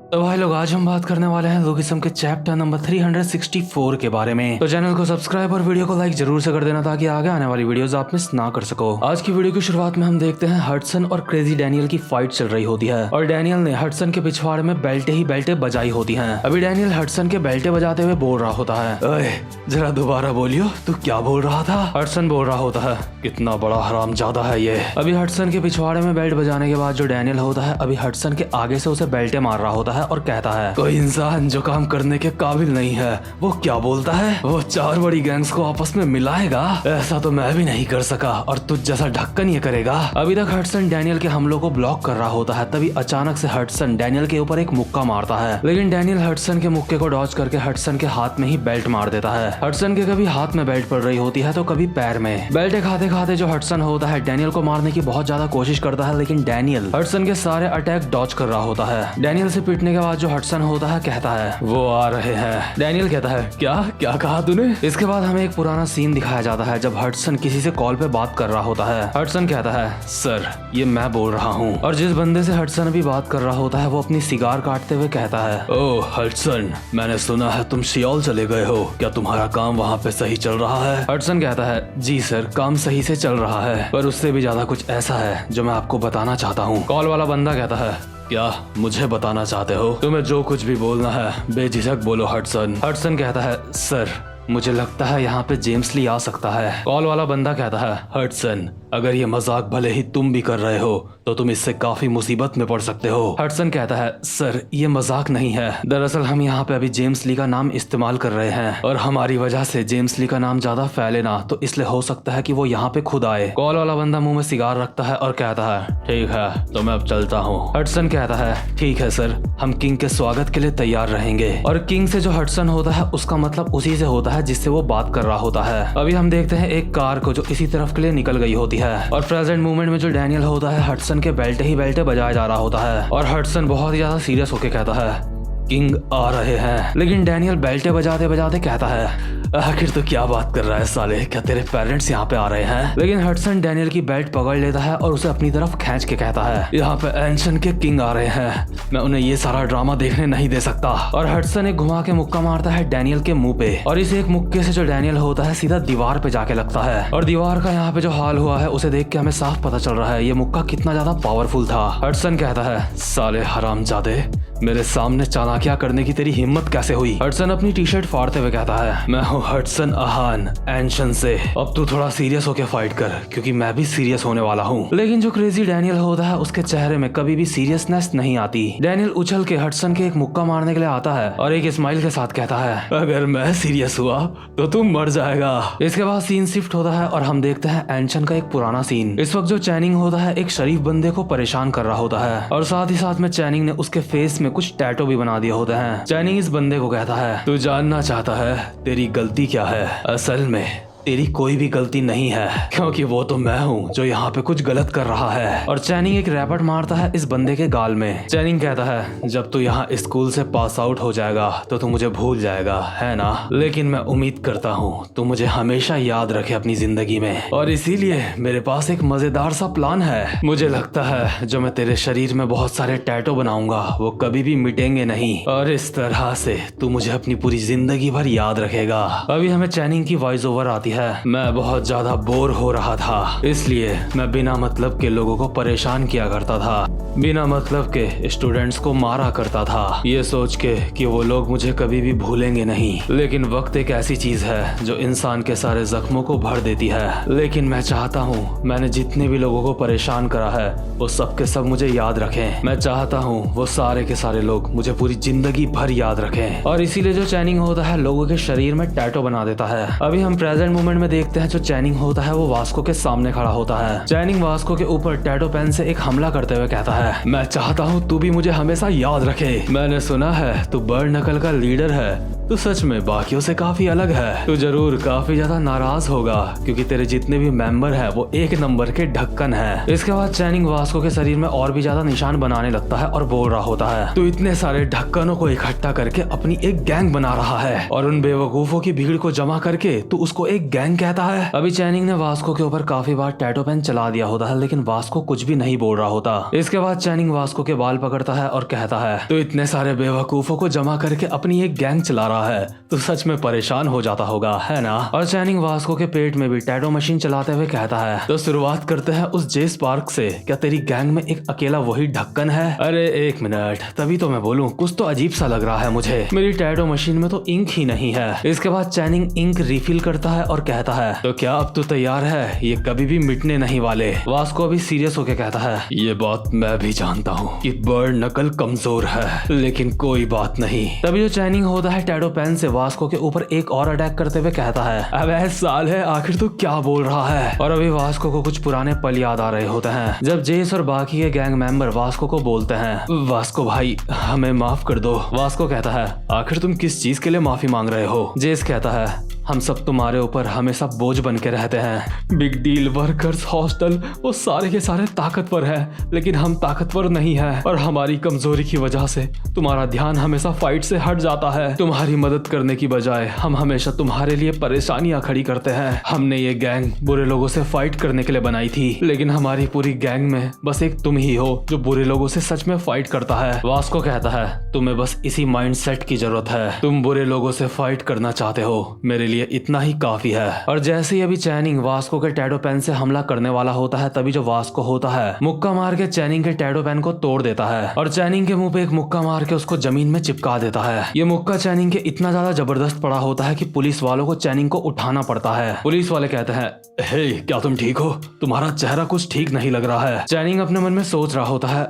तो भाई लोग आज हम बात करने वाले हैं लोकिज्म के चैप्टर नंबर 364 के बारे में। तो चैनल को सब्सक्राइब और वीडियो को लाइक जरूर से कर देना ताकि आगे आने वाली वीडियोस आप मिस ना कर सको। आज की वीडियो की शुरुआत में हम देखते हैं हडसन और क्रेजी डैनियल की फाइट चल रही होती है और डैनियल ने हडसन के पिछवाड़े में बेल्टे ही बेल्टे बजाई होती हैं। अभी डैनियल हडसन के बेल्टे बजाते हुए बोल रहा होता है, ओए जरा दोबारा बोलियो, तू क्या बोल रहा था? हडसन बोल रहा होता है, कितना बड़ा हरामजादा है ये। अभी हडसन के पिछवाड़े में बेल्ट बजाने के बाद जो डैनियल होता है अभी हडसन के आगे से उसे बेल्टे मार रहा होता है और कहता है, कोई इंसान जो काम करने के काबिल नहीं है वो क्या बोलता है, वो चार बड़ी गैंग्स को आपस में मिलाएगा? ऐसा तो मैं भी नहीं कर सका और तुझ जैसा ढक्कन ये करेगा। अभी तक हडसन डैनियल के हमलों को ब्लॉक कर रहा होता है, तभी अचानक से हडसन डैनियल के ऊपर एक मुक्का मारता है, लेकिन डैनियल हडसन के मुक्के को डॉज करके हडसन के हाथ में ही बेल्ट मार देता है। हडसन के कभी हाथ में बेल्ट पड़ रही होती है तो कभी पैर में। बेल्ट खाते खाते जो हडसन होता है डैनियल को मारने की बहुत ज्यादा कोशिश करता है, लेकिन डैनियल हडसन के सारे अटैक डॉज कर रहा होता है। डैनियल से पीटने के बाद जो हडसन होता है कहता है, वो आ रहे हैं। डैनियल कहता है, क्या क्या कहा तूने? इसके बाद हमें एक पुराना सीन दिखाया जाता है जब हडसन किसी से कॉल पे बात कर रहा होता है। हडसन कहता है, सर ये मैं बोल रहा हूँ। और जिस बंदे से हडसन अभी बात कर रहा होता है वो अपनी सिगार काटते हुए कहता है, ओ हडसन, मैंने सुना है तुम सियोल चले गए हो, क्या तुम्हारा काम वहाँ पे सही चल रहा है? हडसन कहता है, जी सर काम सही से चल रहा है, पर उससे भी ज्यादा कुछ ऐसा है जो मैं आपको बताना चाहता हूँ। कॉल वाला बंदा कहता है, क्या मुझे बताना चाहते हो? तुम्हें जो कुछ भी बोलना है बेझिझक बोलो हडसन। हडसन कहता है, सर मुझे लगता है यहाँ पे जेम्स ली आ सकता है। कॉल वाला बंदा कहता है, हडसन अगर ये मजाक भले ही तुम भी कर रहे हो तो तुम इससे काफी मुसीबत में पड़ सकते हो। हडसन कहता है, सर ये मजाक नहीं है, दरअसल हम यहाँ पे अभी जेम्स ली का नाम इस्तेमाल कर रहे हैं और हमारी वजह से जेम्स ली का नाम ज्यादा फैले ना, तो इसलिए हो सकता है कि वो यहाँ पे खुद आए। कॉल वाला बंदा मुंह में सिगार रखता है और कहता है, ठीक है तो मैं अब चलता हूँ। हडसन कहता है, ठीक है सर, हम किंग के स्वागत के लिए तैयार रहेंगे। और किंग से जो हडसन होता है उसका मतलब उसी से होता है जिससे वो बात कर रहा होता है। अभी हम देखते हैं एक कार को जो इसी तरफ के लिए निकल गई होती है और प्रेजेंट मोमेंट में जो डैनियल होता है हडसन के बेल्टे ही बेल्टे बजाया जा रहा होता है और हडसन बहुत ही ज्यादा सीरियस होकर कहता है, किंग आ रहे हैं। लेकिन डैनियल बेल्टे बजाते बजाते कहता है, आखिर तो क्या बात कर रहा है साले, क्या तेरे पेरेंट्स यहाँ पे आ रहे हैं? लेकिन हडसन डैनियल की बेल्ट पकड़ लेता है और उसे अपनी तरफ खींच के कहता है, यहाँ पे एंशन के किंग आ रहे हैं, मैं उन्हें ये सारा ड्रामा देखने नहीं दे सकता। और हडसन एक घुमा के मुक्का मारता है डैनियल के मुंह पे और इस एक मुक्के से जो डैनियल होता है सीधा दीवार पे जाके लगता है और दीवार का यहाँ पे जो हाल हुआ है उसे देख के हमें साफ पता चल रहा है ये मुक्का कितना ज्यादा पावरफुल था। हडसन कहता है, साले हरामजादे, मेरे सामने चालाकियां करने की तेरी हिम्मत कैसे हुई? हडसन अपनी टी शर्ट फाड़ते हुए कहता है, मैं हूँ हडसन अहान एंशन से, अब तू थोड़ा सीरियस होके फाइट कर क्योंकि मैं भी सीरियस होने वाला हूँ। लेकिन जो क्रेजी डैनियल होता है उसके चेहरे में कभी भी सीरियसनेस नहीं आती। डैनियल उछल के हडसन के एक मुक्का मारने के लिए आता है और एक स्माइल के साथ कहता है, अगर मैं सीरियस हुआ तो तुम मर जाएगा। इसके बाद सीन शिफ्ट होता है और हम देखते हैं एंशन का एक पुराना सीन। इस वक्त जो चैनिंग होता है एक शरीफ बंदे को परेशान कर रहा होता है और साथ ही साथ में चैनिंग ने उसके फेस में कुछ टैटू भी बना दिए होते हैं। चैनिंग इस बंदे को कहता है, तू जानना चाहता है तेरी गलती क्या है? असल में तेरी कोई भी गलती नहीं है क्योंकि वो तो मैं हूँ जो यहाँ पे कुछ गलत कर रहा है। और चैनिंग एक रैपट मारता है इस बंदे के गाल में। चैनिंग कहता है, जब तू यहाँ स्कूल से पास आउट हो जाएगा तो तू मुझे भूल जाएगा है ना, लेकिन मैं उम्मीद करता हूँ तू मुझे हमेशा याद रखे अपनी जिंदगी में और इसीलिए मेरे पास एक मजेदार सा प्लान है। मुझे लगता है जो मैं तेरे शरीर में बहुत सारे टैटू बनाऊंगा वो कभी भी मिटेंगे नहीं और इस तरह से तू मुझे अपनी पूरी जिंदगी भर याद रखेगा। अभी हमें चैनिंग की वॉइस ओवर आती है, मैं बहुत ज्यादा बोर हो रहा था इसलिए मैं बिना मतलब के लोगों को परेशान किया करता था, बिना मतलब के स्टूडेंट्स को मारा करता था, ये सोच के कि वो लोग मुझे कभी भी भूलेंगे नहीं। लेकिन वक्त एक ऐसी चीज है जो इंसान के सारे जख्मों को भर देती है। लेकिन मैं चाहता हूँ मैंने जितने भी लोगों को परेशान करा है वो सब के सब मुझे याद रखें। मैं चाहता हूँ वो सारे के सारे लोग मुझे पूरी जिंदगी भर याद रखें और इसीलिए जो चैनिंग होता है लोगों के शरीर में टैटू बना देता है। अभी हम प्रेजेंट मोमेंट में देखते हैं जो चैनिंग होता है वो वास्को के सामने खड़ा होता है। चैनिंग वास्को के ऊपर टैटू पेन से एक हमला करते हुए कहता है, मैं चाहता हूँ तू भी मुझे हमेशा याद रखे। मैंने सुना है तू बर्ड नकल का लीडर है, तू सच में बाकियों से काफी अलग है। तू जरूर काफी ज्यादा नाराज होगा क्योंकि तेरे जितने भी मेंबर हैं वो एक नंबर के ढक्कन हैं। इसके बाद चैनिंग वास्को के शरीर में और भी ज्यादा निशान बनाने लगता है और बोल रहा होता है, तू इतने सारे ढक्कनों को इकट्ठा करके अपनी एक गैंग बना रहा है और उन बेवकूफों की भीड़ को जमा करके तू उसको एक गैंग कहता है। अभी चैनिंग ने वास्को के ऊपर काफी बार टैटू पेन चला दिया होता है लेकिन वास्को कुछ भी नहीं बोल रहा होता। इसके बाद चैनिंग वास्को के बाल पकड़ता है और कहता है, तो इतने सारे बेवकूफों को जमा करके अपनी एक गैंग चला रहा है, तो सच में परेशान हो जाता होगा, है ना। और चैनिंग वास्को के पेट में भी टैटो मशीन चलाते हुए कहता है, तो शुरुआत करते हैं उस जे स्पार्क से। क्या तेरी गैंग में एक अकेला वही ढक्कन है? अरे एक मिनट, तभी तो मैं बोलूं, कुछ तो अजीब सा लग रहा है मुझे। मेरी टैटो मशीन में तो इंक ही नहीं है। इसके बाद चैनिंग इंक रिफिल करता है और कहता है, तो क्या अब तू तैयार है? ये कभी भी मिटने नहीं वाले। वास्को अभी सीरियस होकर कहता है, ये बात मैं भी जानता हूँ कि बर्ड नकल कमजोर है, लेकिन कोई बात नहीं। तभी जो चैनिंग होता है टैटो पेन से वास्को के ऊपर एक और अटैक करते हुए कहता है, अबे साल है, आखिर तू क्या बोल रहा है? और अभी वास्को को कुछ पुराने पल याद आ रहे होते हैं जब जेस और बाकी के गैंग मेंबर वास्को को बोलते हैं, वास्को भाई हमें माफ कर दो। वास्को कहता है, आखिर तुम किस चीज के लिए माफी मांग रहे हो? जेस कहता है, हम सब तुम्हारे ऊपर हमेशा बोझ बन के रहते हैं। बिग डील, वर्कर्स, हॉस्टल, वो सारे के सारे ताकतवर हैं, लेकिन हम ताकतवर नहीं हैं और हमारी कमजोरी की वजह से तुम्हारा ध्यान हमेशा फाइट से हट जाता है। तुम्हारी मदद करने की बजाय हम हमेशा तुम्हारे लिए परेशानियां खड़ी करते हैं। हमने ये गैंग बुरे लोगों से फाइट करने के लिए बनाई थी, लेकिन हमारी पूरी गैंग में बस एक तुम ही हो जो बुरे लोगों से सच में फाइट करता है। वास्को कहता है, तुम्हें बस इसी माइंडसेट की जरूरत है। तुम बुरे लोगों से फाइट करना चाहते हो, मेरे लिए इतना ही काफी है। और जैसे ही अभी चैनिंग वास्को के टैटो पेन से हमला करने वाला होता है, तभी जो वास्को होता है मुक्का मार के चैनिंग के टैटो पेन को तोड़ देता है और चैनिंग के मुंह पे एक मुक्का मार के उसको जमीन में चिपका देता है। ये मुक्का चैनिंग के इतना ज्यादा जबरदस्त पड़ा होता है कि पुलिस वालों को चैनिंग को उठाना पड़ता है। पुलिस वाले कहते हैं, हे क्या तुम ठीक हो? तुम्हारा चेहरा कुछ ठीक नहीं लग रहा है। चैनिंग अपने मन में सोच रहा होता है,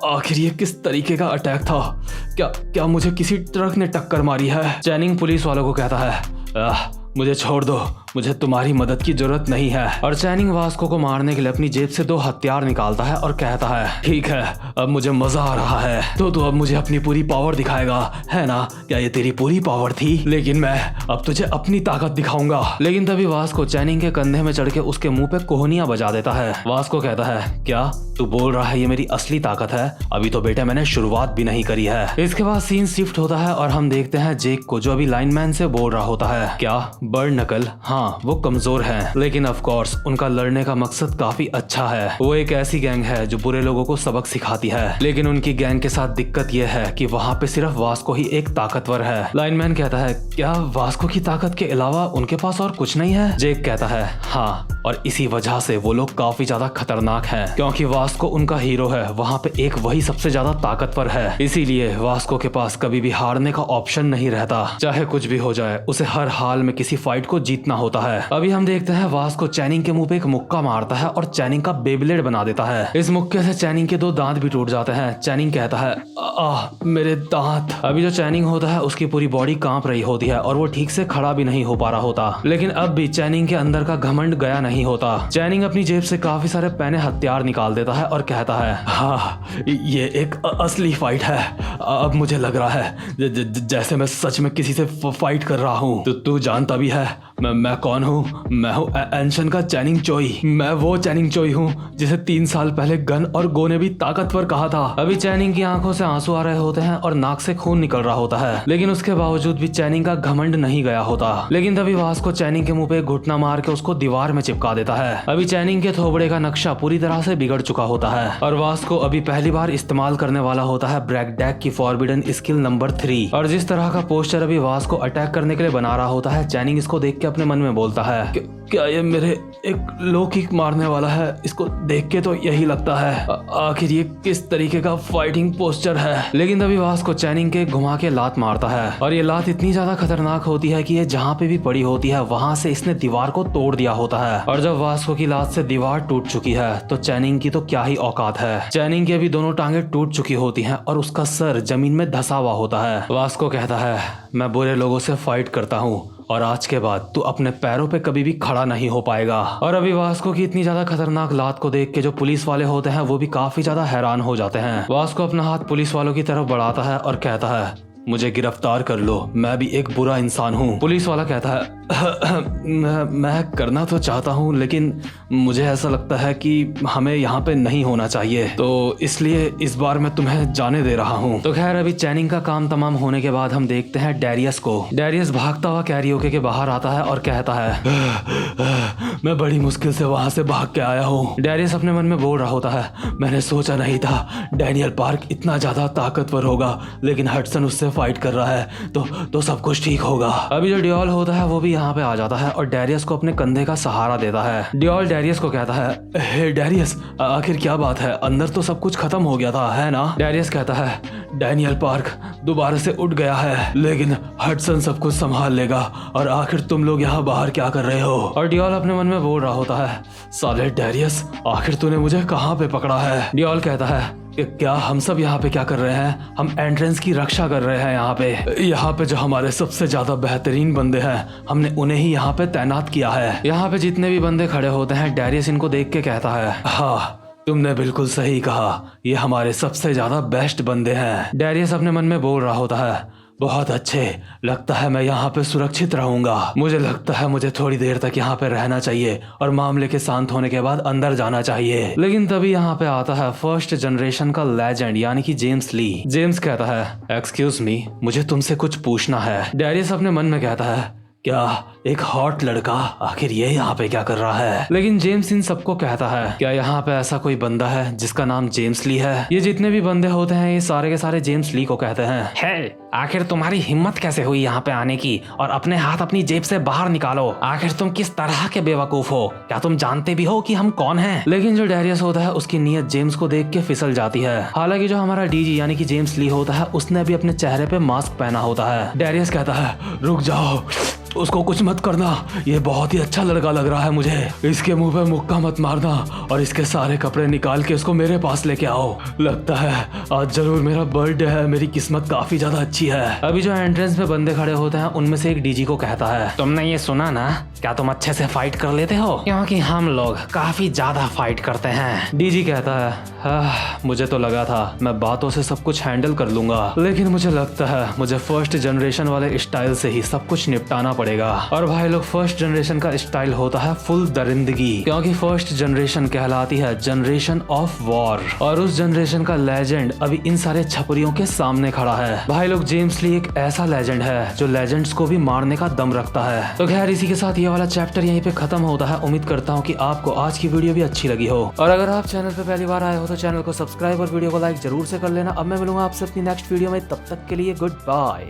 आखिर ये किस तरीके का अटैक था? क्या मुझे किसी ट्रक ने टक्कर मारी है? चैनिंग पुलिस वालों को कहता है, मुझे छोड़ दो, मुझे तुम्हारी मदद की जरूरत नहीं है। और चैनिंग वास्को को मारने के लिए अपनी जेब से 2 हथियार निकालता है और कहता है, ठीक है, अब मुझे मजा आ रहा है, तो तू अब मुझे अपनी पूरी पावर दिखाएगा, है ना? क्या ये तेरी पूरी पावर थी? लेकिन मैं अब तुझे अपनी ताकत दिखाऊंगा। लेकिन तभी वास्को चैनिंग के कंधे में चढ़ के उसके मुंह पे कोहनियां बजा देता है। वास्को कहता है, क्या तू बोल रहा है ये मेरी असली ताकत है? अभी तो बेटे मैंने शुरुआत भी नहीं करी है। इसके बाद सीन शिफ्ट होता है और हम देखते हैं जेक को, जो अभी लाइनमैन से बोल रहा होता है, क्या बर्ड नकल? हाँ, वो कमजोर हैं, लेकिन ऑफ कोर्स उनका लड़ने का मकसद काफी अच्छा है। वो एक ऐसी गैंग है जो बुरे लोगों को सबक सिखाती है, लेकिन उनकी गैंग के साथ दिक्कत यह है कि वहाँ पे सिर्फ वास्को ही एक ताकतवर है। लाइनमैन कहता है, क्या वास्को की ताकत के अलावा उनके पास और कुछ नहीं है? जेक कहता है, हाँ, और इसी वजह से वो लोग काफी ज्यादा खतरनाक हैं, क्योंकि वास्को उनका हीरो है। वहाँ पे एक वही सबसे ज्यादा ताकतवर है, इसीलिए वास्को के पास कभी भी हारने का ऑप्शन नहीं रहता। चाहे कुछ भी हो जाए, उसे हर हाल में किसी फाइट को जीतना होता है। अभी हम देखते हैं वास्को चैनिंग के मुंह पे एक मुक्का मारता है और चैनिंग का बेब्लेड बना देता है। इस मुक्के से चैनिंग के 2 दांत भी टूट जाते हैं। चैनिंग कहता है, मेरे दांत। अभी जो चैनिंग होता है उसकी पूरी बॉडी कांप रही होती है और वो ठीक से खड़ा भी नहीं हो पा रहा होता, लेकिन अब भी चैनिंग के अंदर का घमंड गया नहीं होता। चैनिंग अपनी जेब से काफी सारे पैने हथियार निकाल देता है और कहता है, हाँ, ये एक असली फाइट है। अब मुझे लग रहा है जैसे मैं सच में किसी से फाइट कर रहा हूँ। तो तू जानता भी है मैं कौन हूँ? मैं हूँ एंशन का चैनिंग चोई। मैं वो चैनिंग चोई हूँ जिसे 3 साल पहले गन और गो ने भी ताकतवर कहा था। अभी चैनिंग की आंखों से आंसू आ रहे होते हैं और नाक से खून निकल रहा होता है, लेकिन उसके बावजूद भी चैनिंग का घमंड नहीं गया होता। लेकिन तभी वास्को चैनिंग के मुंह पे घुटना मार के उसको दीवार में चिपका देता है। अभी चैनिंग के थोबड़े का नक्शा पूरी तरह से बिगड़ चुका होता है और वास्को अभी पहली बार इस्तेमाल करने वाला होता है ब्रैकडेक की फॉरबिडन स्किल नंबर 3। और जिस तरह का पोस्टर अभी वास्को अटैक करने के लिए बना रहा होता है, चैनिंग इसको देख के अपने मन में बोलता है, क्या ये मेरे एक लो किक मारने वाला है? इसको देख के तो यही लगता है। आखिर ये किस तरीके का फाइटिंग पोस्टर है? लेकिन तभी वास्को चैनिंग के घुमा के लात मारता है और ये लात इतनी ज्यादा खतरनाक होती है कि ये जहाँ पे भी पड़ी होती है वहां से इसने दीवार को तोड़ दिया होता है। और जब वास्को की लात से दीवार टूट चुकी है तो चैनिंग की तो क्या ही औकात है। चैनिंग की अभी दोनों टांगे टूट चुकी होती हैं और उसका सर जमीन में धंसा हुआ होता है। वास्को कहता है, मैं बुरे लोगों से फाइट करता हूँ और आज के बाद तू अपने पैरों पे कभी भी खड़ा नहीं हो पाएगा। और अभी वास्को की इतनी ज्यादा खतरनाक लात को देख के जो पुलिस वाले होते हैं वो भी काफी ज्यादा हैरान हो जाते हैं। वास्को अपना हाथ पुलिस वालों की तरफ बढ़ाता है और कहता है, मुझे गिरफ्तार कर लो, मैं भी एक बुरा इंसान हूँ। पुलिस वाला कहता है, मैं करना तो चाहता हूँ, लेकिन मुझे ऐसा लगता है कि हमें यहाँ पे नहीं होना चाहिए, तो इसलिए इस बार मैं तुम्हें जाने दे रहा हूँ। तो खैर अभी चैनिंग का काम तमाम होने के बाद हम देखते हैं डैरियस को। डैरियस भागता हुआ कैरियोके के बाहर आता है और कहता है मैं बड़ी मुश्किल से वहां से भाग के आया हूँ। डैरियस अपने मन में बोल रहा होता है, मैंने सोचा नहीं था डैनियल पार्क इतना ज्यादा ताकतवर होगा, लेकिन हडसन उससे फाइट कर रहा है, तो सब कुछ ठीक होगा। अभी जो डियोल होता है वो भी यहाँ पे आ जाता है और डैरियस को अपने कंधे का सहारा देता है। डियोल डैरियस को कहता है, हे डैरियस, आखिर क्या बात है, अंदर तो सब कुछ खत्म हो गया था, है ना? डैरियस कहता है, डैनियल पार्क दोबारा से उठ गया है, लेकिन हडसन सब कुछ संभाल लेगा, और आखिर तुम लोग यहाँ बाहर क्या कर रहे हो? और डियोल अपने मन में बोल रहा होता है, साले डैरियस, आखिर तूने मुझे कहाँ पे पकड़ा है? डियोल कहता है कि क्या हम सब यहाँ पे क्या कर रहे हैं? हम एंट्रेंस की रक्षा कर रहे हैं यहाँ पे जो हमारे सबसे ज्यादा बेहतरीन बंदे हैं, हमने उन्हें ही यहाँ पे तैनात किया है। यहाँ पे जितने भी बंदे खड़े होते हैं, डैरियस इनको देख के कहता है, हाँ तुमने बिल्कुल सही कहा, ये हमारे सबसे ज्यादा बेस्ट बंदे हैं। डैरियस अपने मन में बोल रहा होता है, बहुत अच्छे, लगता है मैं यहाँ पे सुरक्षित रहूंगा। मुझे लगता है मुझे थोड़ी देर तक यहाँ पे रहना चाहिए और मामले के शांत होने के बाद अंदर जाना चाहिए। लेकिन तभी यहाँ पे आता है फर्स्ट जनरेशन का लेजेंड यानी कि जेम्स ली। जेम्स कहता है, एक्सक्यूज मी, मुझे तुमसे कुछ पूछना है। डैरियस अपने मन में कहता है, क्या एक हॉट लड़का आखिर ये यहाँ पे क्या कर रहा है? लेकिन जेम्स इन सबको कहता है, क्या यहाँ पे ऐसा कोई बंदा है जिसका नाम जेम्स ली है? ये जितने भी बंदे होते हैं ये सारे के सारे जेम्स ली को कहते हैं, हे आखिर तुम्हारी हिम्मत कैसे हुई यहाँ पे आने की, और अपने हाथ अपनी जेब से बाहर निकालो, आखिर तुम किस तरह के बेवकूफ हो, क्या तुम जानते भी हो कि हम कौन हैं? लेकिन जो डैरियस होता है उसकी नीयत जेम्स को देख के फिसल जाती है। हालांकि जो हमारा डीजी यानी कि जेम्स ली होता है उसने भी अपने चेहरे पे मास्क पहना होता है। डैरियस कहता है, रुक जाओ, उसको कुछ मत करना, ये बहुत ही अच्छा लड़का लग रहा है मुझे, इसके मुंह पे मुक्का मत मारना और इसके सारे कपड़े निकाल के उसको मेरे पास लेके आओ, लगता है आज जरूर मेरा बर्थडे है, मेरी किस्मत काफी ज्यादा अच्छी है। अभी जो एंट्रेंस में बंदे खड़े होते हैं उनमें से एक डीजी को कहता है, तुमने ये सुना ना, क्या तुम अच्छे से फाइट कर लेते हो? क्योंकि हम लोग काफी ज्यादा फाइट करते हैं। डीजी कहता है, मुझे तो लगा था मैं बातों से सब कुछ हैंडल कर लूंगा, लेकिन मुझे लगता है मुझे फर्स्ट जनरेशन वाले स्टाइल से ही सब कुछ निपटाना पड़ेगा। और भाई लोग फर्स्ट जनरेशन का स्टाइल होता है फुल दरिंदगी, क्योंकि फर्स्ट जनरेशन कहलाती है जनरेशन ऑफ वॉर, और उस जनरेशन का लेजेंड अभी इन सारे छपरियों के सामने खड़ा है। भाई लोग जेम्स ली एक ऐसा लेजेंड है जो लेजेंड्स को भी मारने का दम रखता है। तो खैर इसी के साथ ये वाला चैप्टर यहीं पे खत्म होता है। उम्मीद करता हूँ कि आपको आज की वीडियो भी अच्छी लगी हो, और अगर आप चैनल पे पहली बार आए हो तो चैनल को सब्सक्राइब और वीडियो को लाइक जरूर से कर लेना। अब मैं मिलूंगा आपसे अपनी नेक्स्ट वीडियो में, तब तक के लिए गुड बाय।